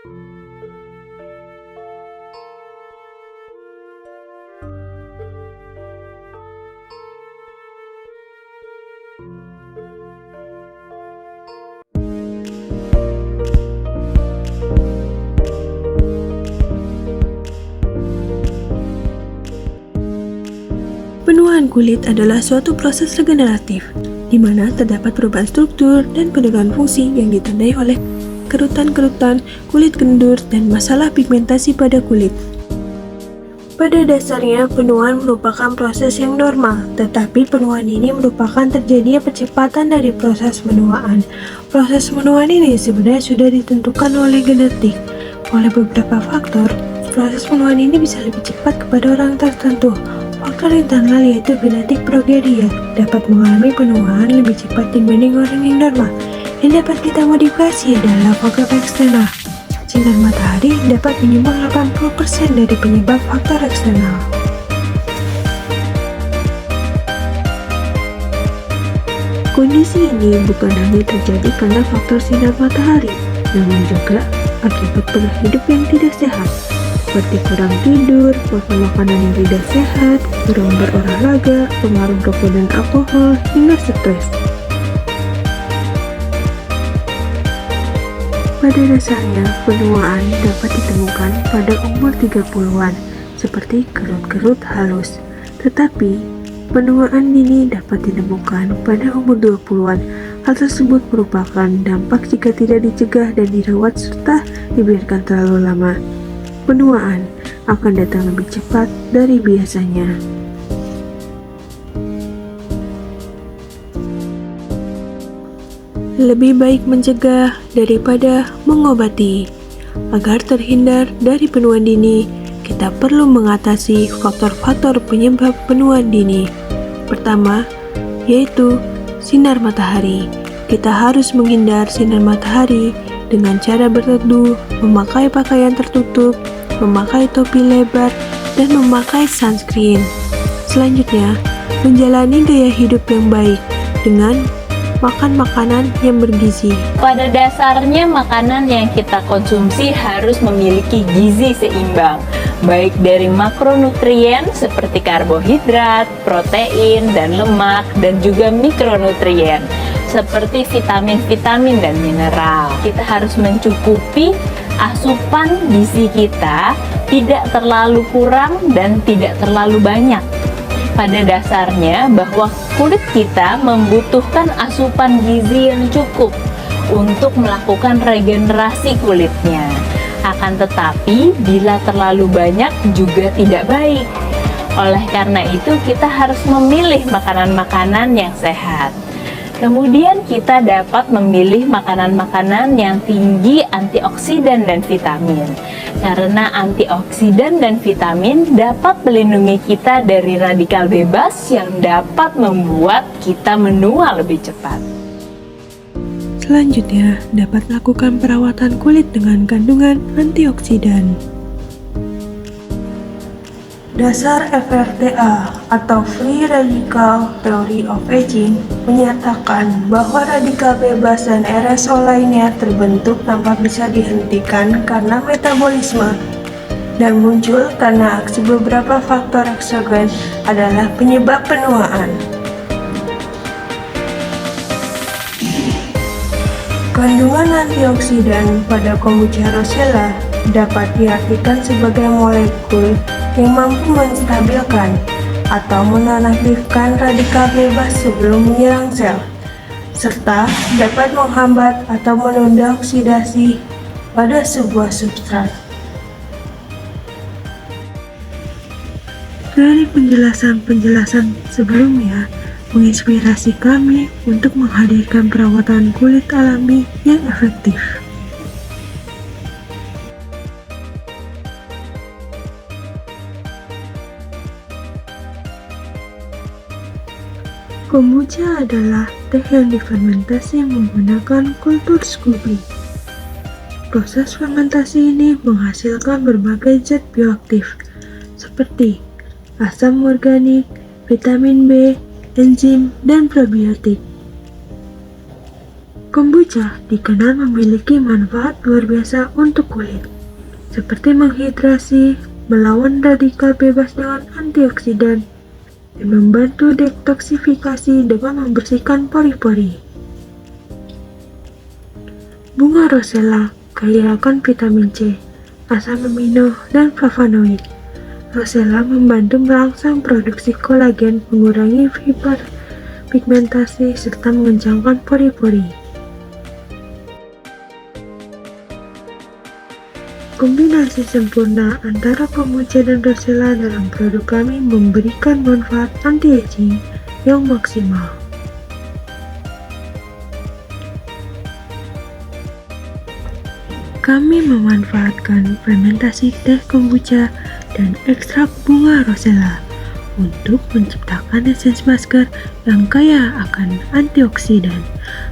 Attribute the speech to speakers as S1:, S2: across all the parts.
S1: Penuaan kulit adalah suatu proses regeneratif, di mana terdapat perubahan struktur dan penurunan fungsi yang ditandai oleh kerutan-kerutan, kulit kendur, dan masalah pigmentasi pada kulit. Pada dasarnya, penuaan merupakan proses yang normal, tetapi penuaan ini merupakan terjadinya percepatan dari proses menuaan. Proses menuaan ini sebenarnya sudah ditentukan oleh genetik. Oleh beberapa faktor, proses menuaan ini bisa lebih cepat kepada orang tertentu. Faktor internal yaitu genetik progenia dapat mengalami penuaan lebih cepat dibanding orang yang normal. Yang dapat kita modifikasi adalah faktor eksternal. Sinar matahari dapat menyumbang 80% dari penyebab faktor eksternal. Kondisi ini bukan hanya terjadi karena faktor sinar matahari, namun juga akibat pola hidup yang tidak sehat, seperti kurang tidur, makan makanan yang tidak sehat, kurang berolahraga, pengaruh rokok dan alkohol, hingga stres. Pada dasarnya, penuaan dapat ditemukan pada umur 30-an, seperti kerut-kerut halus. Tetapi, penuaan dini dapat ditemukan pada umur 20-an. Hal tersebut merupakan dampak jika tidak dicegah dan dirawat serta dibiarkan terlalu lama. Penuaan akan datang lebih cepat dari biasanya. Lebih baik mencegah daripada mengobati. Agar terhindar dari penuaan dini, kita perlu mengatasi faktor-faktor penyebab penuaan dini. Pertama, yaitu sinar matahari. Kita harus menghindar sinar matahari dengan cara berteduh, memakai pakaian tertutup, memakai topi lebar, dan memakai sunscreen. Selanjutnya, menjalani gaya hidup yang baik dengan makan makanan yang bergizi.
S2: Pada dasarnya, makanan yang kita konsumsi harus memiliki gizi seimbang, baik dari makronutrien seperti karbohidrat, protein, dan lemak, dan juga mikronutrien seperti vitamin-vitamin dan mineral. Kita harus mencukupi asupan gizi kita, tidak terlalu kurang dan tidak terlalu banyak. Pada dasarnya bahwa kulit kita membutuhkan asupan gizi yang cukup untuk melakukan regenerasi kulitnya. Akan tetapi bila terlalu banyak juga tidak baik. Oleh karena itu kita harus memilih makanan-makanan yang sehat. Kemudian kita dapat memilih makanan-makanan yang tinggi antioksidan dan vitamin. Karena antioksidan dan vitamin dapat melindungi kita dari radikal bebas yang dapat membuat kita menua lebih cepat.
S1: Selanjutnya, dapat lakukan perawatan kulit dengan kandungan antioksidan. Dasar FRTA atau Free Radical Theory of Aging menyatakan bahwa radikal bebas dan RSO lainnya terbentuk tanpa bisa dihentikan karena metabolisme dan muncul karena aksi beberapa faktor eksogen adalah penyebab penuaan. Kandungan antioksidan pada kombucha rosella dapat diartikan sebagai molekul yang mampu menstabilkan atau menonaktifkan radikal bebas sebelum menyerang sel, serta dapat menghambat atau menunda oksidasi pada sebuah substrat. Dari penjelasan-penjelasan sebelumnya menginspirasi kami untuk menghadirkan perawatan kulit alami yang efektif. Kombucha adalah teh yang difermentasi menggunakan kultur Scoby. Proses fermentasi ini menghasilkan berbagai zat bioaktif seperti asam organik, vitamin B, enzim, dan probiotik. Kombucha dikenal memiliki manfaat luar biasa untuk kulit, seperti menghidrasi, melawan radikal bebas dengan antioksidan, dan membantu detoksifikasi dengan membersihkan pori-pori. Bunga rosella kaya akan vitamin C, asam amino, dan flavonoid. Rosella membantu merangsang produksi kolagen, mengurangi hiperpigmentasi, serta mengencangkan pori-pori. Kombinasi sempurna antara kombucha dan rosella dalam produk kami memberikan manfaat anti-aging yang maksimal. Kami memanfaatkan fermentasi teh kombucha dan ekstrak bunga rosella untuk menciptakan esens masker yang kaya akan antioksidan.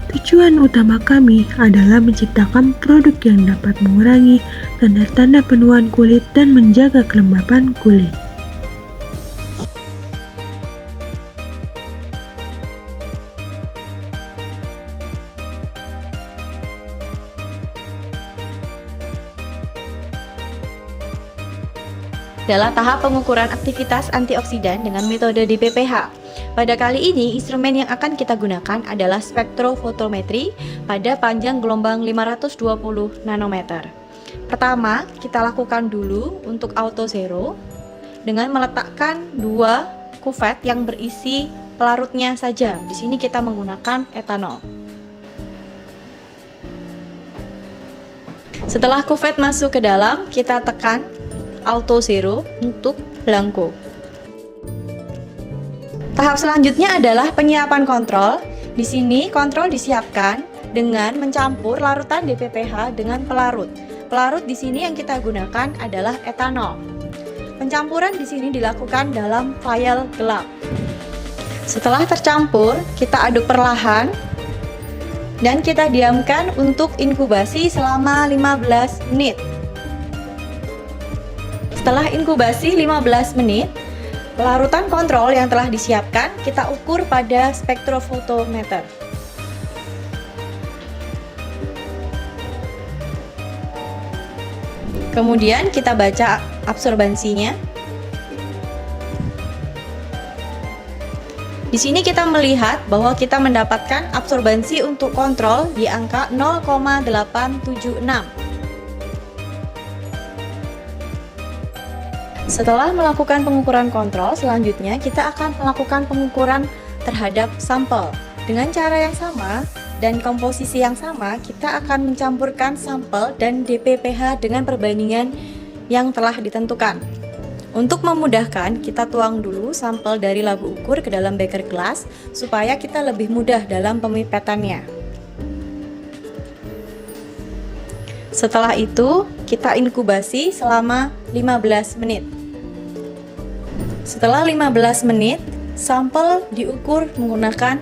S1: Tujuan utama kami adalah menciptakan produk yang dapat mengurangi tanda-tanda penuaan kulit dan menjaga kelembapan kulit.
S3: Adalah tahap pengukuran aktivitas antioksidan dengan metode DPPH. Pada kali ini, instrumen yang akan kita gunakan adalah spektrofotometri pada panjang gelombang 520 nanometer. Pertama, kita lakukan dulu untuk auto zero dengan meletakkan 2 kuvet yang berisi pelarutnya saja. Di sini kita menggunakan etanol. Setelah kuvet masuk ke dalam, kita tekan auto zero untuk belangko. Tahap selanjutnya adalah penyiapan kontrol. Di sini kontrol disiapkan dengan mencampur larutan DPPH dengan pelarut. Pelarut di sini yang kita gunakan adalah etanol. Pencampuran di sini dilakukan dalam vial gelap. Setelah tercampur, kita aduk perlahan dan kita diamkan untuk inkubasi selama 15 menit. Setelah inkubasi 15 menit, larutan kontrol yang telah disiapkan kita ukur pada spektrofotometer. Kemudian kita baca absorbansinya. Di sini kita melihat bahwa kita mendapatkan absorbansi untuk kontrol di angka 0,876. Setelah melakukan pengukuran kontrol, selanjutnya kita akan melakukan pengukuran terhadap sampel. Dengan cara yang sama dan komposisi yang sama, kita akan mencampurkan sampel dan DPPH dengan perbandingan yang telah ditentukan. Untuk memudahkan, kita tuang dulu sampel dari labu ukur ke dalam beker gelas supaya kita lebih mudah dalam pemipetannya. Setelah itu, kita inkubasi selama 15 menit. Setelah 15 menit, sampel diukur menggunakan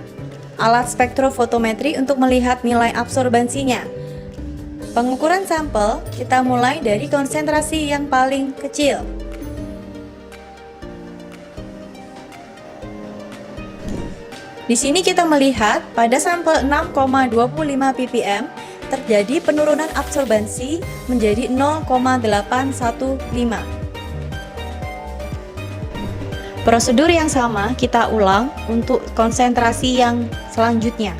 S3: alat spektrofotometri untuk melihat nilai absorbansinya. Pengukuran sampel kita mulai dari konsentrasi yang paling kecil. Di sini kita melihat pada sampel 6,25 ppm terjadi penurunan absorbansi menjadi 0,815. Prosedur yang sama kita ulang untuk konsentrasi yang selanjutnya.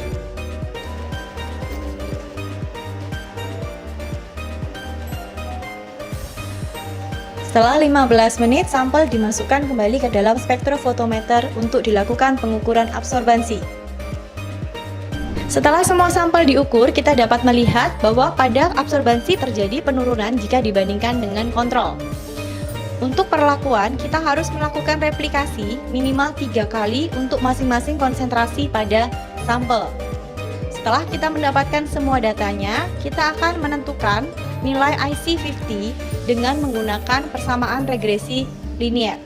S3: Setelah 15 menit, sampel dimasukkan kembali ke dalam spektrofotometer untuk dilakukan pengukuran absorbansi. Setelah semua sampel diukur, kita dapat melihat bahwa pada absorbansi terjadi penurunan jika dibandingkan dengan kontrol. Untuk perlakuan, kita harus melakukan replikasi minimal 3 kali untuk masing-masing konsentrasi pada sampel. Setelah kita mendapatkan semua datanya, kita akan menentukan nilai IC50 dengan menggunakan persamaan regresi linear.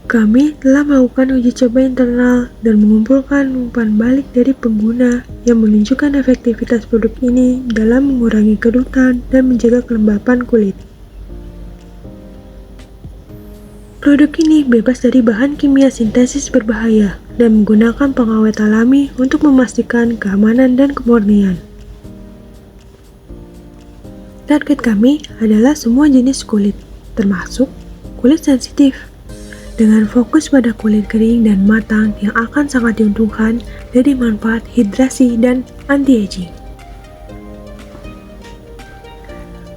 S1: Kami telah melakukan uji coba internal dan mengumpulkan umpan balik dari pengguna yang menunjukkan efektivitas produk ini dalam mengurangi kerutan dan menjaga kelembapan kulit. Produk ini bebas dari bahan kimia sintesis berbahaya dan menggunakan pengawet alami untuk memastikan keamanan dan kemurnian. Target kami adalah semua jenis kulit, termasuk kulit sensitif, dengan fokus pada kulit kering dan matang yang akan sangat diuntungkan dari manfaat hidrasi dan anti-aging.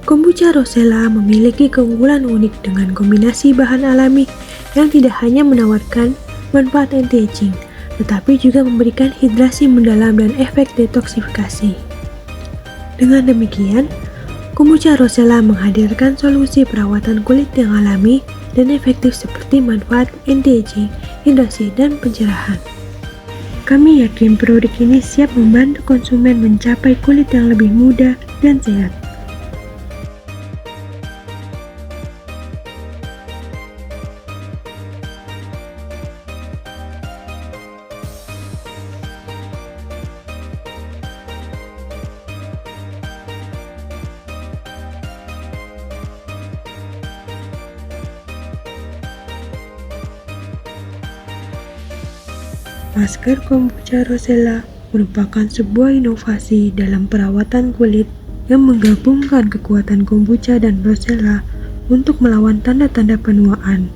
S1: Kombucha Rosella memiliki keunggulan unik dengan kombinasi bahan alami yang tidak hanya menawarkan manfaat anti-aging, tetapi juga memberikan hidrasi mendalam dan efek detoksifikasi. Dengan demikian, Kombucha Rosella menghadirkan solusi perawatan kulit yang alami dan efektif seperti manfaat anti-aging, hidrasi, dan pencerahan. Kami yakin produk ini siap membantu konsumen mencapai kulit yang lebih muda dan sehat. Masker Kombucha Rosella merupakan sebuah inovasi dalam perawatan kulit yang menggabungkan kekuatan kombucha dan rosella untuk melawan tanda-tanda penuaan.